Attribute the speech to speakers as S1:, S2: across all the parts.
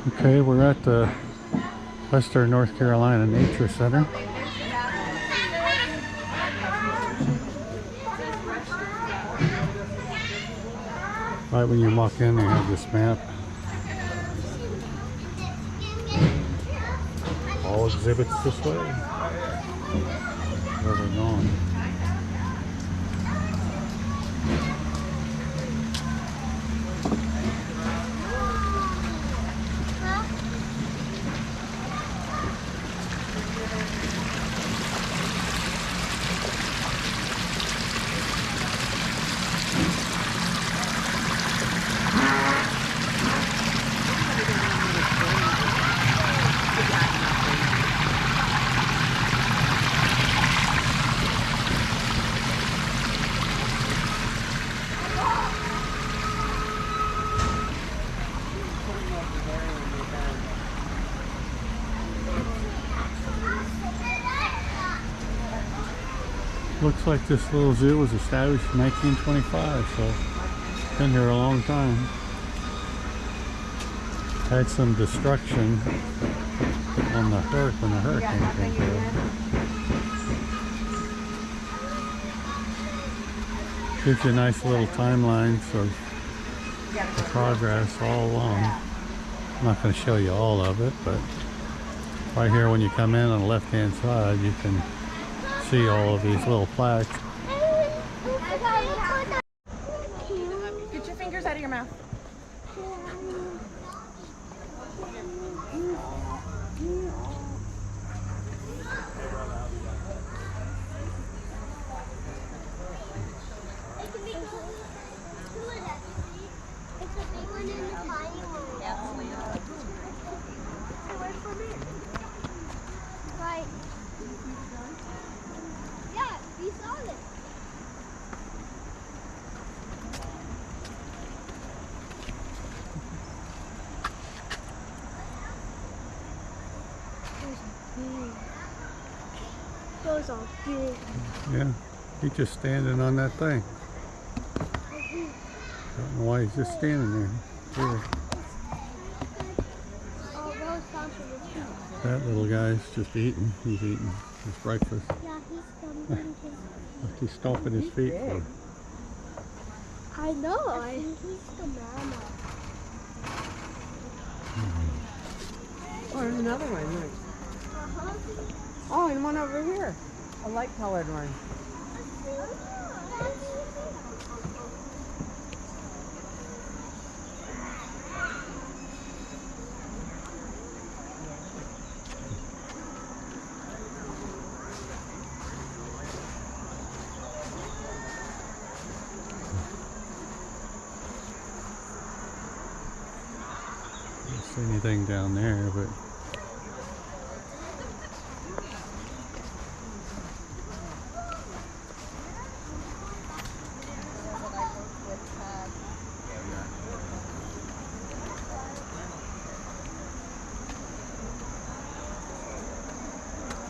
S1: Okay, we're at the Western North Carolina Nature Center. Right when you walk in, they have this map. All exhibits this way. Where we're going. Looks like this little zoo was established in 1925, so it's been here a long time. Had some destruction on the when the hurricane came through. Gives you nice little timelines of the progress all along. I'm not going to show you all of it, but right here when you come in on the left hand side, you can see all of these little plaques.
S2: Get your fingers out of your mouth.
S3: Those are big.
S1: Yeah, he's just standing on that thing. Don't know why he's just standing there. Here. That little guy's just eating. He's eating his breakfast.
S3: Yeah, he's coming.
S1: What's he stomping his feet for?
S3: I know. I think he's the mama.
S2: Oh, there's another one. Look. Oh, and one over here. A light colored one.
S1: Don't see anything down there, but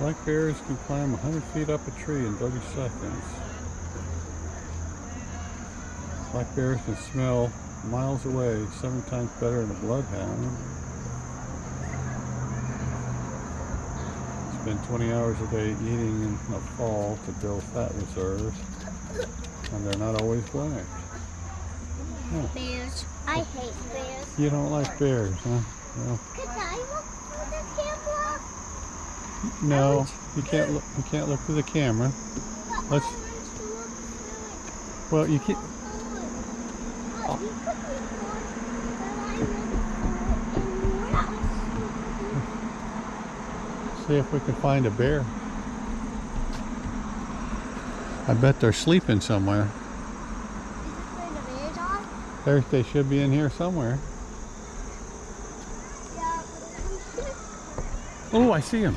S1: black bears can climb 100 feet up a tree in 30 seconds. Black bears can smell miles away 7 times better than a bloodhound. Spend 20 hours a day eating in the fall to build fat reserves, and they're not always black. Yeah.
S3: Bears. I hate bears.
S1: You don't like bears, huh? Well,
S3: Could I look through the camera?
S1: no, you can't look. You can't look through the camera. Let's. Well, you can't. See if we can find a bear. I bet they're sleeping somewhere. They should be in here somewhere. Oh, I see him.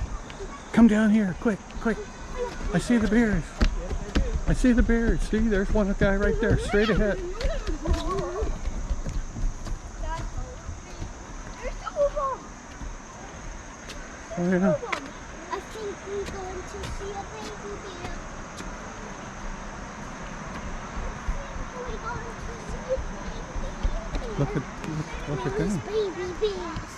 S1: Come down here, quick, quick. I see the bears. I see the bears. See, there's one guy right there, straight ahead. Oh, yeah.
S3: I think we're going to see a baby bear.
S1: Look at them.
S3: Baby bears.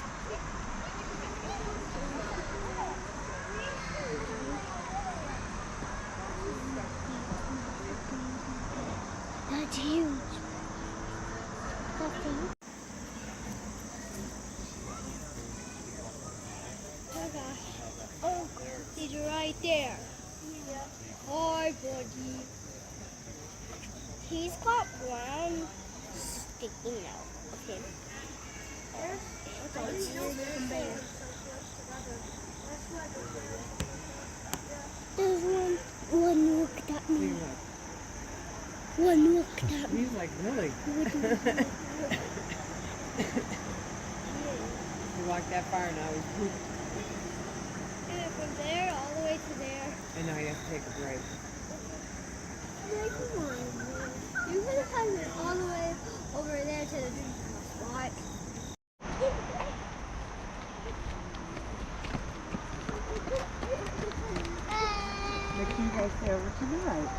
S3: He's got one sticking out of him. There's one looked at me. One looked at me.
S2: He's like, really? He walked that far now. He's pooped.
S3: And from there all the way to there.
S2: And now he has to take a break.
S3: Like, come on. You could have come all the way over there to the spot.
S2: Make sure you guys stay over to the right.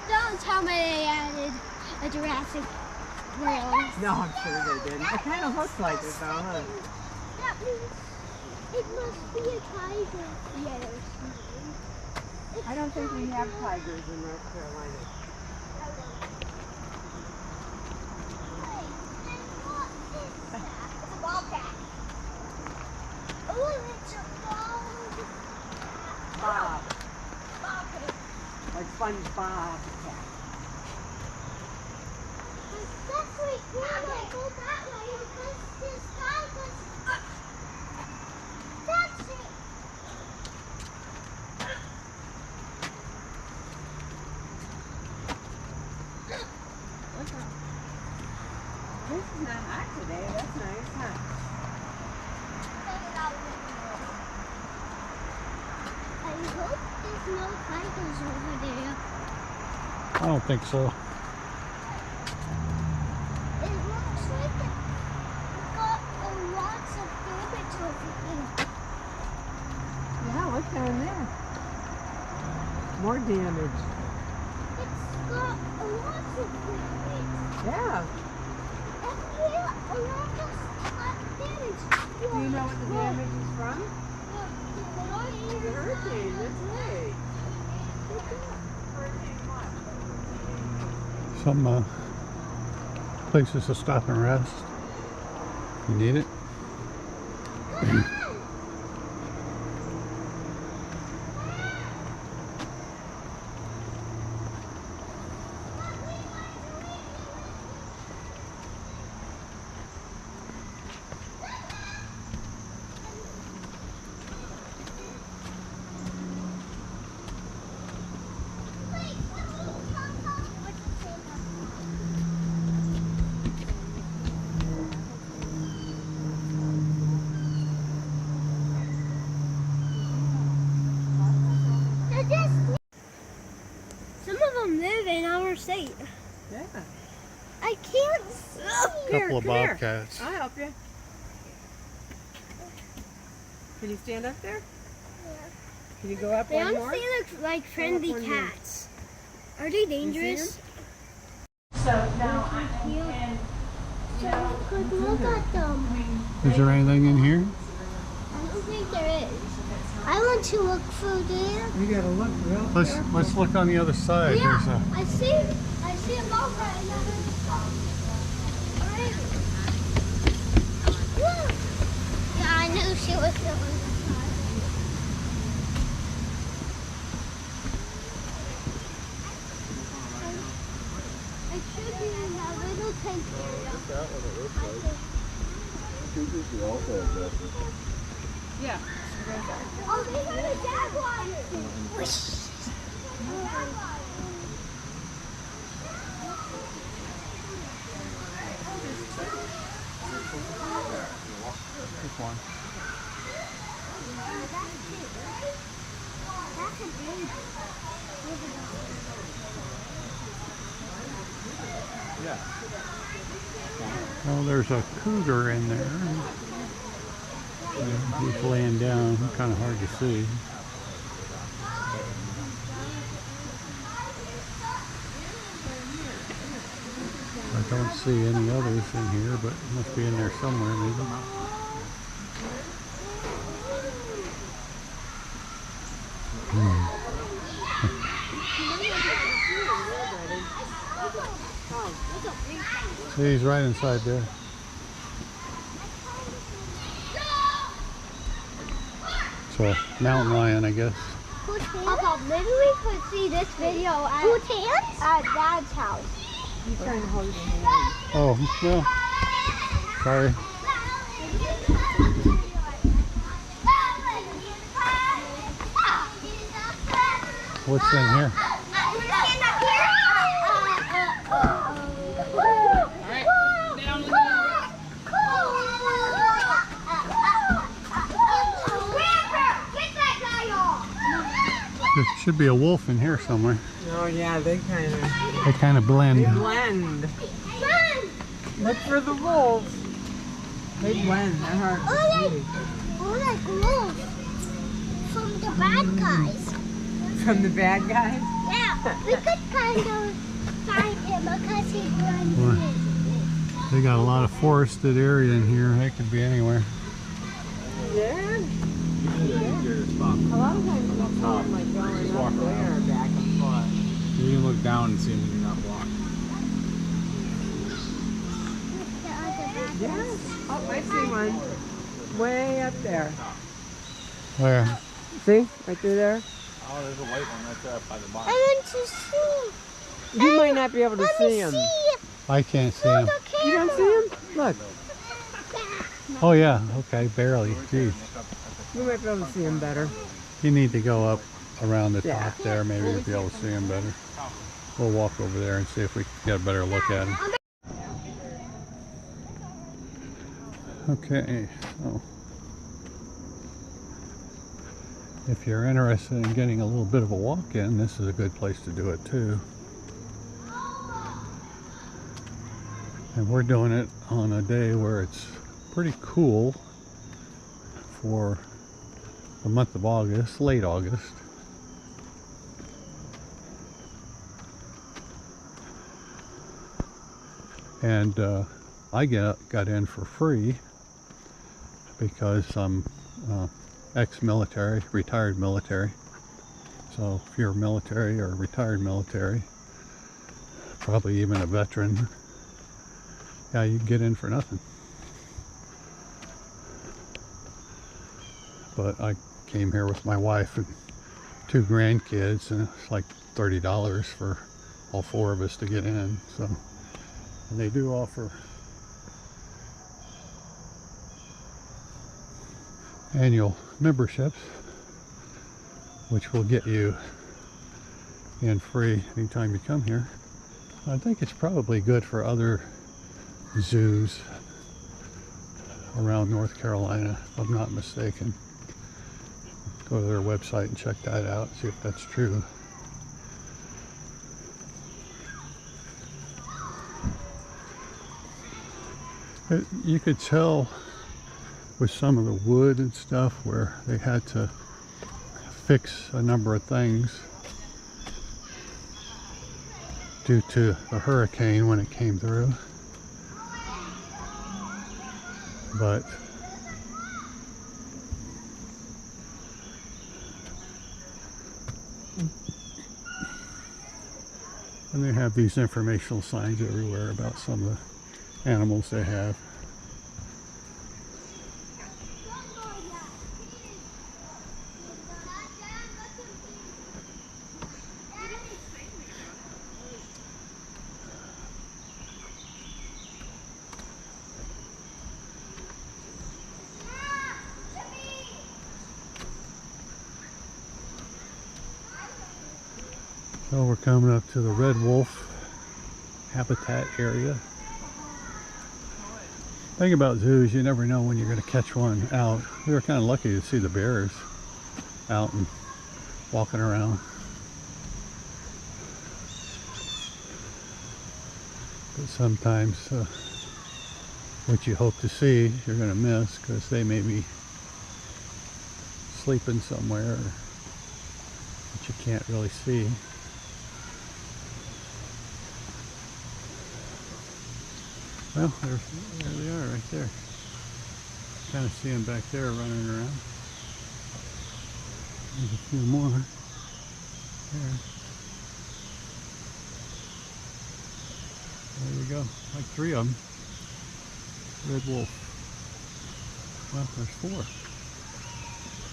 S3: Don't tell me they added a Jurassic World.
S2: No, I'm sure they didn't. It kind of looks like it though, huh?
S3: That means it must be a tiger. Yeah, there's something.
S2: I don't think we have tigers in North Carolina.
S3: It's a bobcat. Oh, it's a bobcat.
S2: Bob.
S3: Bobcat.
S2: Like SpongeBob cat.
S3: That's right. We might go that way because this guy was. That's it.
S2: What's up? This is not hot today. That's nice, huh?
S3: I hope there's no tigers over there.
S1: I don't think so.
S3: It looks like it got lots of damage over here.
S2: Yeah, what's down there? More damage.
S3: It's got lots of damage.
S2: Yeah.
S3: And here around us, damage.
S2: Do you know what the damage is from? The hurricane, that's right.
S1: Some places to stop and rest. You need it?
S3: Some of them live in our state.
S2: Yeah.
S3: I can't see.
S1: Couple of bobcats.
S2: I'll help you. Can you stand up there?
S3: Yeah.
S2: Can you go up
S3: They
S2: one more?
S3: honestly look like friendly
S2: one more.
S3: cats. Are they dangerous?
S4: So now I and
S3: So good look at them.
S1: Is there anything in here?
S3: I don't think there is. I want to look through there.
S2: You gotta look real
S1: Let's look on the other side.
S3: Yeah,
S1: There's a,
S3: I see a bobcat in the right. Yeah, I knew she was going. I should be in that little tent area.
S2: Yeah.
S3: Oh, they got a jaguar!
S1: pick one.
S3: That's a baby.
S1: Oh, there's a cougar in there. He's laying down, kind of hard to see. I don't see any others in here, but must be in there somewhere maybe. See, he's right inside there. So mountain lion, I guess.
S3: Papa, maybe we could see this video at Dad's house.
S2: He's trying to hold your hand.
S1: Oh, yeah. Sorry. What's in here? There should be a wolf in here somewhere.
S2: Oh yeah, they kind of
S1: blend.
S2: blend. Look for the wolves. They blend. They're hard to see.
S3: Oh, like wolves from the bad guys.
S2: From the bad guys?
S3: Yeah, we could kind of find him because he blends
S1: Boy.
S3: in.
S1: They got a lot of forested area in here. They could be anywhere.
S2: Yeah. A lot of times they'll see him like going up there, back and forth.
S5: You can look down and see them when you're not blocked.
S3: The other bad
S2: Yeah.
S3: guys.
S2: Oh, I see one. Way up there.
S1: Where?
S2: See? Right through there?
S5: Oh, there's a white one right there by the bar.
S3: I want to see.
S2: You might not be able to
S3: Let
S2: see
S3: me
S2: him.
S3: see.
S1: I can't see him.
S2: You don't see him? Look.
S1: Oh yeah, okay, barely. Jeez.
S2: You might be able to see him better.
S1: You need to go up around the
S2: Yeah.
S1: top there. Maybe you'll be able to see him better. We'll walk over there and see if we can get a better look at him. Okay, so if you're interested in getting a little bit of a walk in, this is a good place to do it too. And we're doing it on a day where it's pretty cool for the month of August, late August. And I got in for free because I'm ex-military, retired military. So if you're military or retired military, probably even a veteran, yeah, you can get in for nothing. But I came here with my wife and 2 grandkids, and it's like $30 for all 4 of us to get in. So, and they do offer annual memberships, which will get you in free anytime you come here. I think it's probably good for other zoos around North Carolina, if I'm not mistaken. Go to their website and check that out, see if that's true. You could tell with some of the wood and stuff where they had to fix a number of things due to the hurricane when it came through. But and they have these informational signs everywhere about some of the animals they have. So we're coming up to the red wolf habitat area. Thing about zoos, you never know when you're going to catch one out. We were kind of lucky to see the bears out and walking around. But sometimes what you hope to see, you're going to miss because they may be sleeping somewhere that you can't really see. Well, there they are right there. Kind of see them back there running around. There's a few more there. There you go, like 3 of them. Red wolf. Well, there's 4.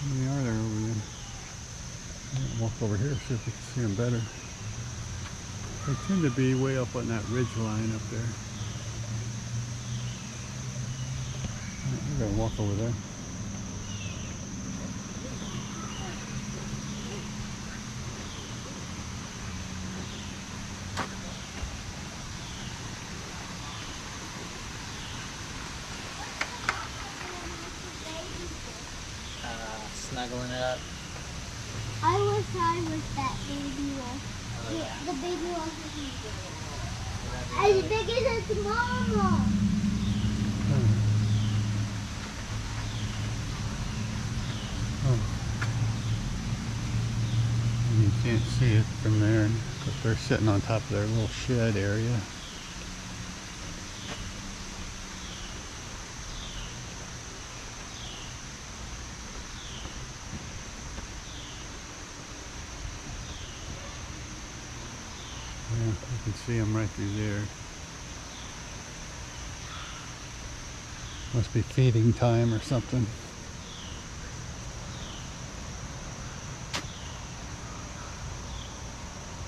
S1: How many are there over there? I'll walk over here, see if we can see them better. They tend to be way up on that ridge line up there. We're gonna walk over there.
S5: Snuggling up.
S3: I wish I was that baby wolf. The baby wolf is as big as its mama.
S1: You can't see it from there, but they're sitting on top of their little shed area. Yeah, you can see them right through there. Must be feeding time or something.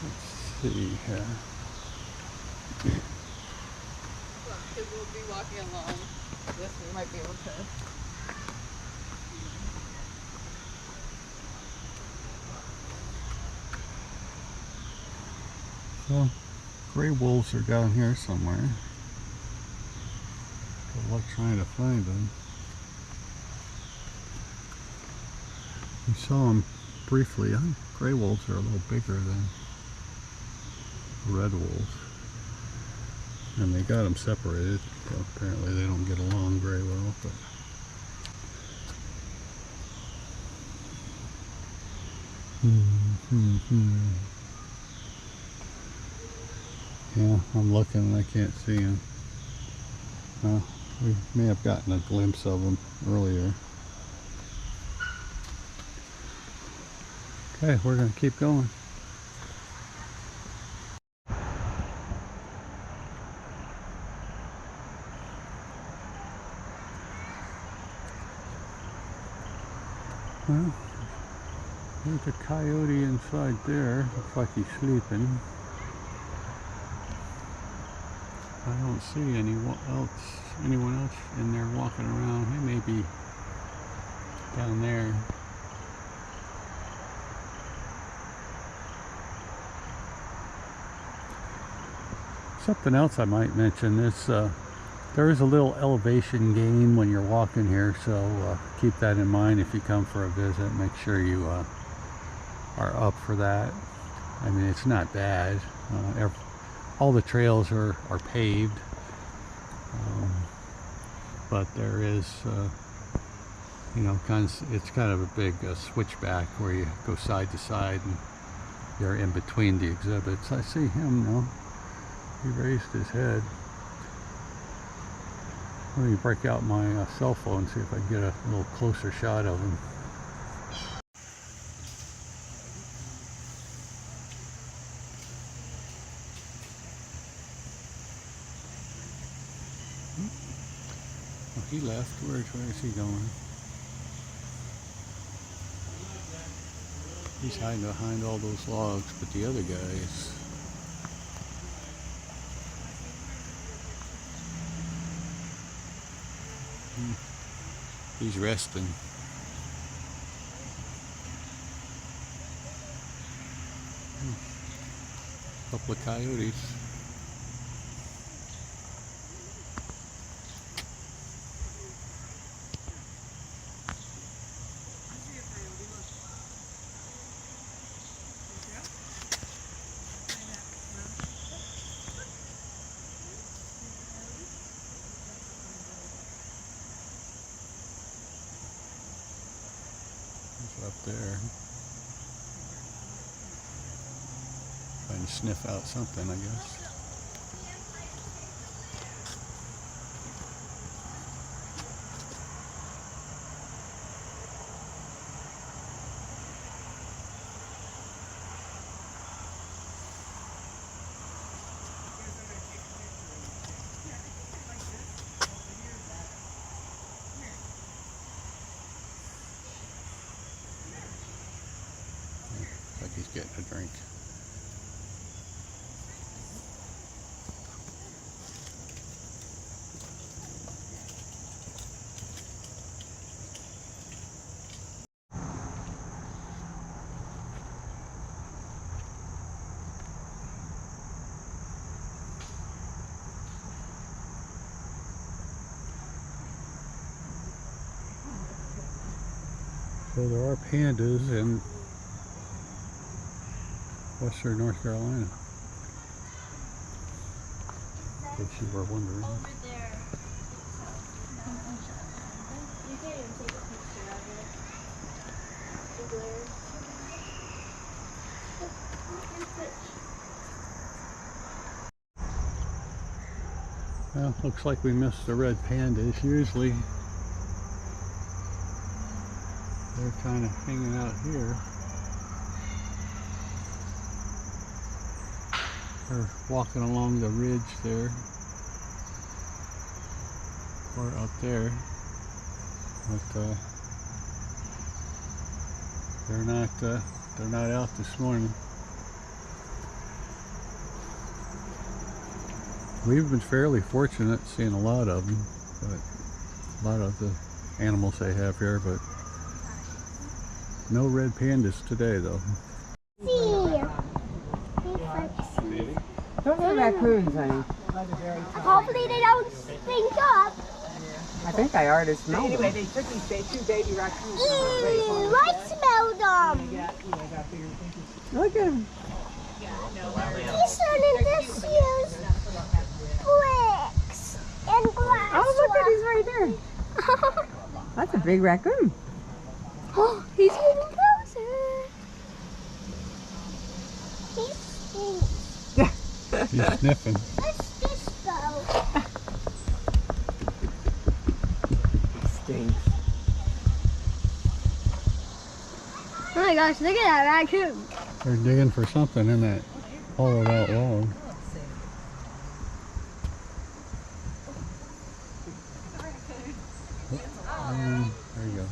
S1: Let's see here.
S2: Kids will be walking along. This we might be able to.
S1: So, gray wolves are down here somewhere. Good luck trying to find them. We saw them briefly. I think gray wolves are a little bigger than red wolves. And they got them separated. So apparently they don't get along very well. But yeah, I'm looking and I can't see them. Well, we may have gotten a glimpse of them earlier. Okay, we're going to keep going. Well, there's a coyote inside there. Looks like he's sleeping. I don't see anyone else in there walking around. He may be down there. Something else I might mention is there is a little elevation gain when you're walking here, so keep that in mind if you come for a visit. Make sure you are up for that. I mean, it's not bad. All the trails are paved, but there is, you know, it's kind of a big switchback where you go side to side and you're in between the exhibits. I see him now. He raised his head. Let me break out my cell phone and see if I can get a little closer shot of him. Oh, he left. Where is he going? He's hiding behind all those logs, but the other guys. He's resting. Couple of coyotes. Up there, trying to sniff out something, I guess. He's getting a drink. So there are pandas in western North Carolina, in case you were wondering.
S3: Over there. You can't even take a picture of it. The glare.
S1: Well, looks like we missed the red pandas. Usually they're kind of hanging out here. They're walking along the ridge there, or up there, but they're not out this morning. We've been fairly fortunate seeing a lot of them, but a lot of the animals they have here, but no red pandas today though.
S2: Those are raccoons, honey.
S3: Hopefully they don't stink up.
S2: I think I already smelled
S6: Anyway,
S2: them.
S6: they took these two baby raccoons.
S3: Ew, I smell them.
S2: Look at them.
S3: He's turning this use bricks and glass.
S2: Oh, look at he's right there. That's a big raccoon.
S3: Oh, he's getting closer. He stinks.
S1: He's sniffing.
S3: Let's just go.
S2: Stinks.
S3: Oh my gosh, look at that raccoon.
S1: They're digging for something in that hollowed out log. There you go.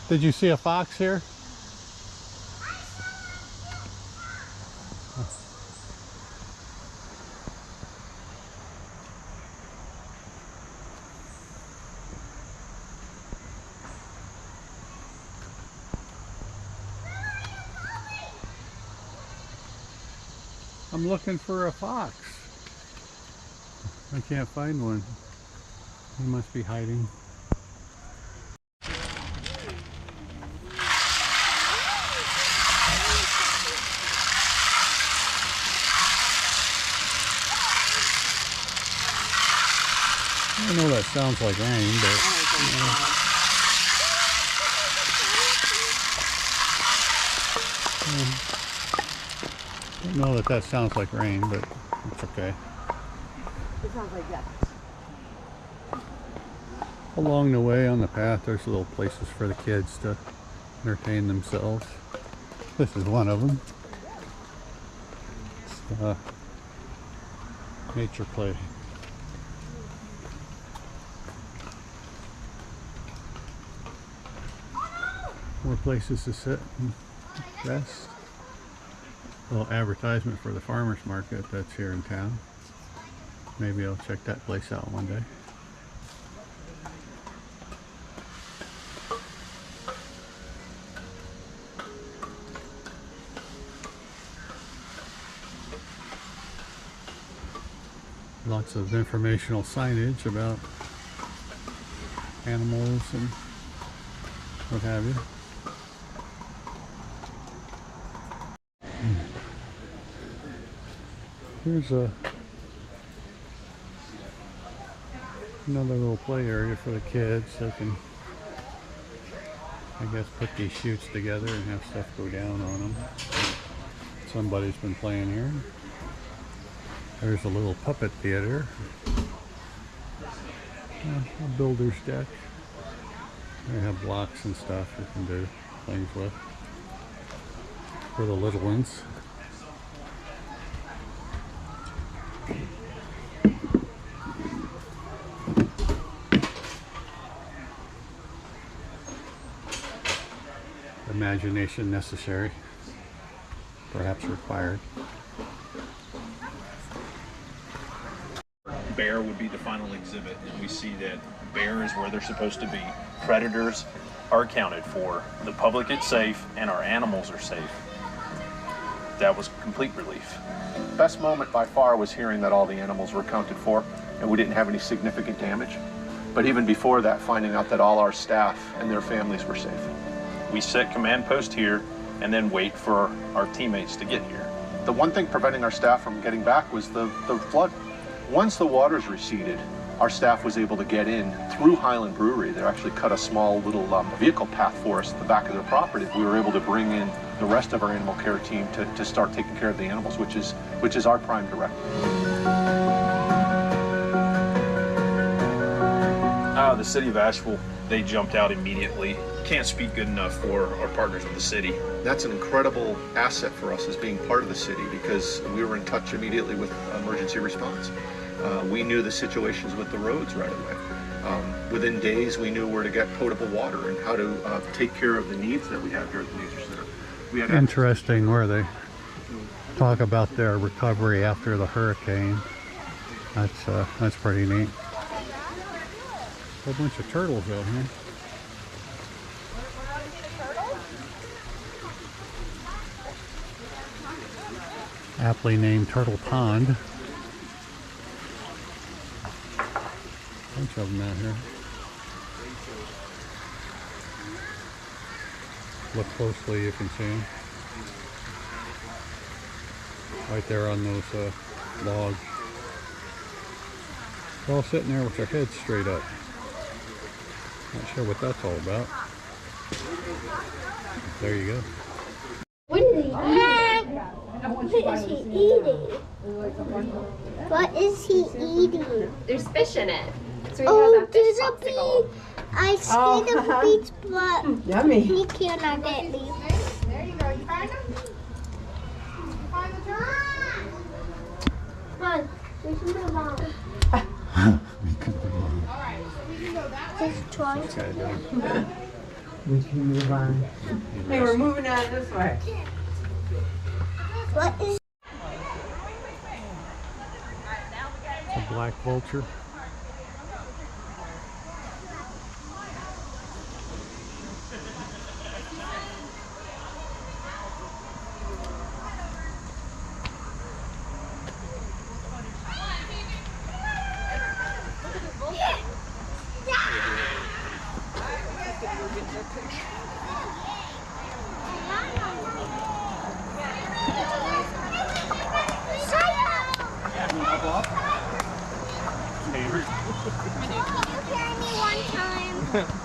S1: Did you see a fox here? I'm looking for a fox. I can't find one. He must be hiding. I know that sounds like rain, but I don't know that sounds like rain, but it's okay.
S2: It sounds like that.
S1: Along the way on the path, there's little places for the kids to entertain themselves. This is one of them. It's, nature play. More places to sit and rest. A little advertisement for the farmers market that's here in town. Maybe I'll check that place out one day. Lots of informational signage about animals and what have you. Here's another little play area for the kids. They can, I guess, put these chutes together and have stuff go down on them. Somebody's been playing here. There's a little puppet theater. A builder's deck. They have blocks and stuff you can do things with for the little ones. imagination necessary, perhaps required.
S7: Bear would be the final exhibit, and we see that bear is where they're supposed to be. Predators are accounted for, the public is safe, and our animals are safe. That was complete relief. Best moment by far was hearing that all the animals were accounted for and we didn't have any significant damage. But even before that, finding out that all our staff and their families were safe. We set command post here and then wait for our teammates to get here. The one thing preventing our staff from getting back was the flood. Once the waters receded, our staff was able to get in through Highland Brewery. They actually cut a small little vehicle path for us at the back of their property. We were able to bring in the rest of our animal care team to start taking care of the animals, which is our prime directive. The city of Asheville, they jumped out immediately. Can't speak good enough for our partners with the city. That's an incredible asset for us as being part of the city because we were in touch immediately with emergency response. We knew the situations with the roads right away. Within days, we knew where to get potable water and how to take care of the needs that we have here at the Nature Center. We had
S1: Interesting where they talk about their recovery after the hurricane. That's pretty neat. A whole bunch of turtles out here. Aptly named Turtle Pond. Bunch of them out here. Look closely, you can see them. Right there on those logs. They're all sitting there with their heads straight up. Not sure what that's all about. There you go.
S3: What is he eating? What is he eating? What is he eating?
S8: There's fish in it. So
S3: Oh, there's a bee. I scared of bees, but
S2: Yummy.
S3: he cannot get me.
S6: There you go. You find them? You find the turtle?
S3: Come on, we can move on.
S6: All right, so we can go that way.
S3: Just try to.
S2: We can move on. Hey, we're moving on this way.
S3: What is
S1: It's a black vulture.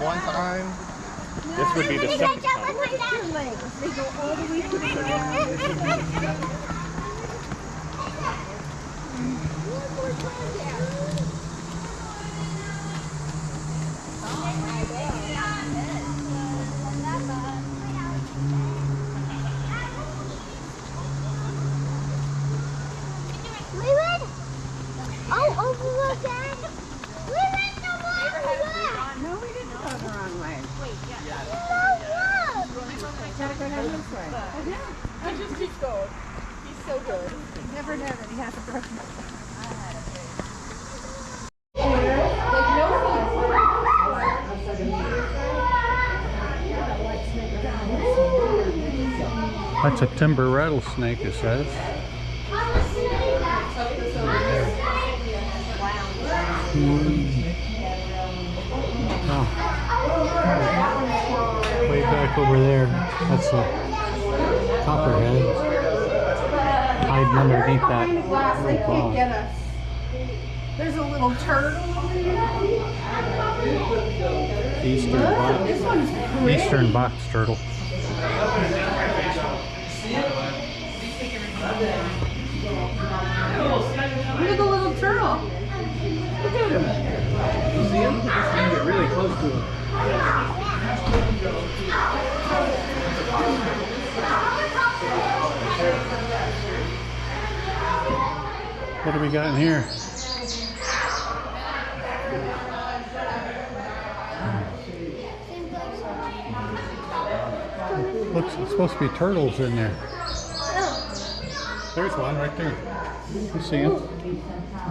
S5: One time.
S7: This would be the second time.
S3: They go all the way to the
S2: No, we didn't go the wrong way. Gotta go down this way.
S6: I just keep going. He's so good. He's never done it. He has a broken.
S1: That's a timber rattlesnake, it says. Oh. Way back over there, that's a copperhead hiding underneath that little ball.
S6: us. There's a little turtle.
S1: Eastern box turtle.
S6: Look at the little turtle. Look at him.
S5: You see him? You can get really close to him.
S1: What do we got in here? Looks, it's supposed to be turtles in there. There's one right there. You see him?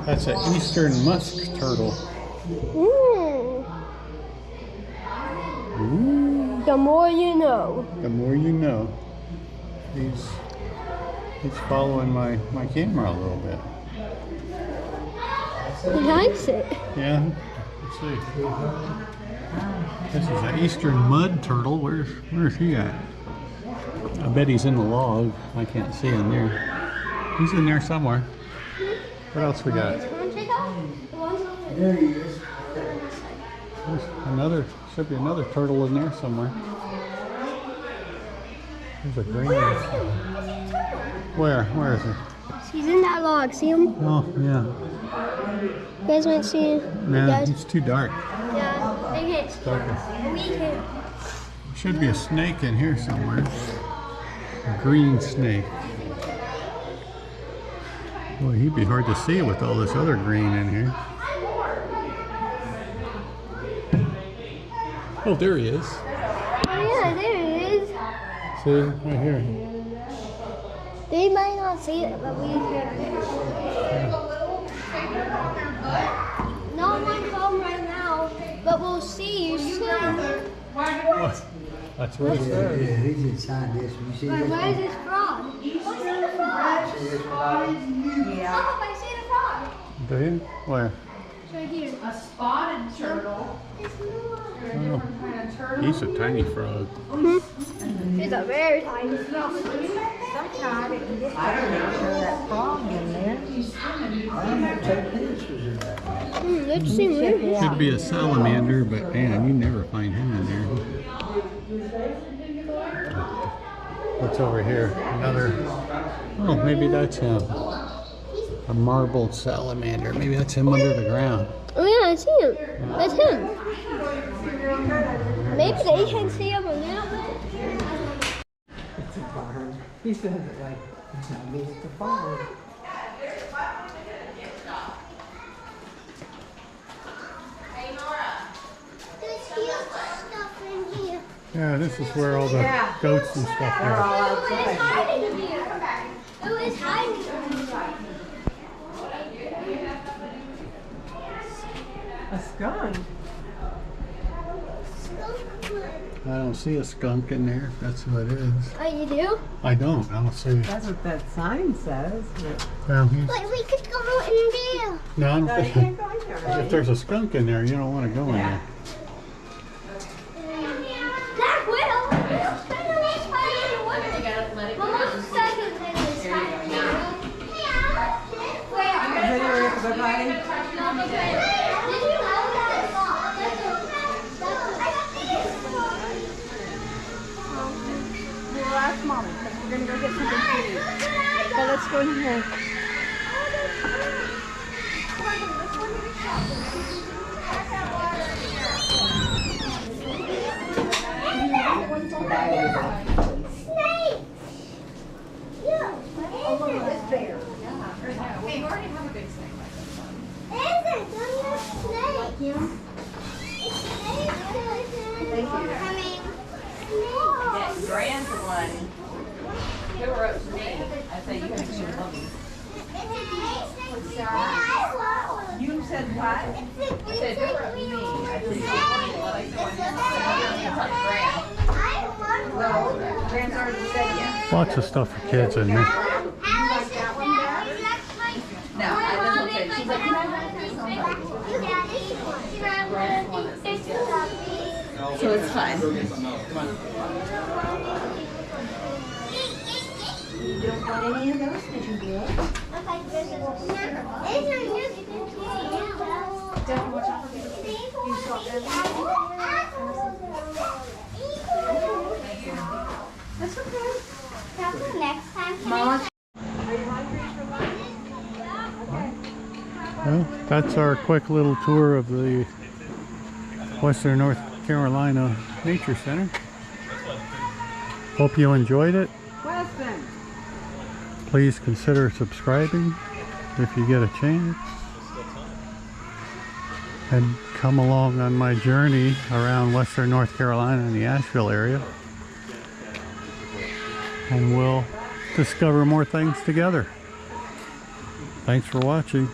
S1: That's an eastern musk turtle.
S3: Ooh.
S1: Ooh.
S3: The more you know.
S1: The more you know. He's following my camera a little bit.
S3: He likes it.
S1: Yeah. Let's see. This is an eastern mud turtle. Where's he at? I bet he's in the log. I can't see him there. He's in there somewhere. What else we got?
S3: There he is.
S1: There's another, should be another turtle in there somewhere. There's a green. Where? Where is he?
S3: He's in that log. See him?
S1: Oh, yeah.
S3: You guys want to see him?
S1: Man, it's too dark.
S3: Yeah, they can't.
S1: Darker.
S3: We can.
S1: Should be a snake in here somewhere. A green snake. Boy, he'd be hard to see with all this other green in here. Oh, there he is.
S3: Oh yeah, there he is.
S1: See, right here.
S3: They might not see it, but we can. Not on my phone right now, but we'll see you soon.
S1: What? That's what it says.
S9: Yeah, he's inside this one. You see
S3: But
S9: this
S3: where's
S9: one?
S3: this frog? Oh, I see the frog.
S6: Yeah.
S3: Oh, I see the frog.
S1: Do you? Where?
S3: It's right here.
S4: A spotted turtle.
S3: It's more.
S1: Oh, he's a tiny frog.
S3: It's a very tiny frog.
S6: Sometimes it can get that frog in there.
S9: Take pictures of that.
S3: Let's see where.
S1: Should be a salamander, but man, you never find him in there. What's over here? Another. Oh, maybe that's him. A marbled salamander. Maybe that's him under the ground.
S3: Oh yeah, I see him. That's him. Maybe they can see him a little bit.
S2: It's a barn. He says it like, I mean, it's a barn.
S3: There's huge stuff in here.
S1: Yeah, this is where all the goats and stuff
S2: They're
S1: are.
S2: all
S3: Oh, it's
S2: outside.
S3: hiding in here. Oh, it's hiding in here.
S2: A skunk.
S1: I don't see a skunk in there. That's who it is.
S3: Oh, you do?
S1: I don't see.
S2: That's what that sign says.
S1: Well, he's,
S3: Like we could go in there.
S1: no, I don't
S2: No, you
S1: think.
S2: can't go in there.
S1: If there's a skunk in there, you don't want to go in there.
S3: Black Widow. I don't know spider in the water.
S8: You gotta let it go.
S3: My mom says it's like a spider in the water. Where?
S2: Is there anywhere you have to go hiding?
S3: Did you know that?
S6: We'll ask Mommy, because we're going to go get something to eat. But let's go in here.
S3: Snake! Yeah. It's bear.
S8: We already have a big snake like this one.
S3: Isn't there a snake? It's snake. I mean,
S8: Yes, Grand's the one who wrote to me. I say you have to love me.
S6: You said what?
S8: I said who wrote to me. I said you want to touch Grand.
S6: Grand's already said yes.
S1: Lots of stuff for kids in here.
S8: No, I doesn't say. She's like, can I have this? So it's fine.
S3: You don't want any of those because you do.
S6: That's okay.
S3: Next time.
S6: Mama.
S1: Well, that's our quick little tour of the Western North Carolina Nature Center. Hope you enjoyed it.
S2: Weston.
S1: Please consider subscribing if you get a chance. And come along on my journey around Western North Carolina and the Asheville area. and we'll discover more things together. Thanks for watching.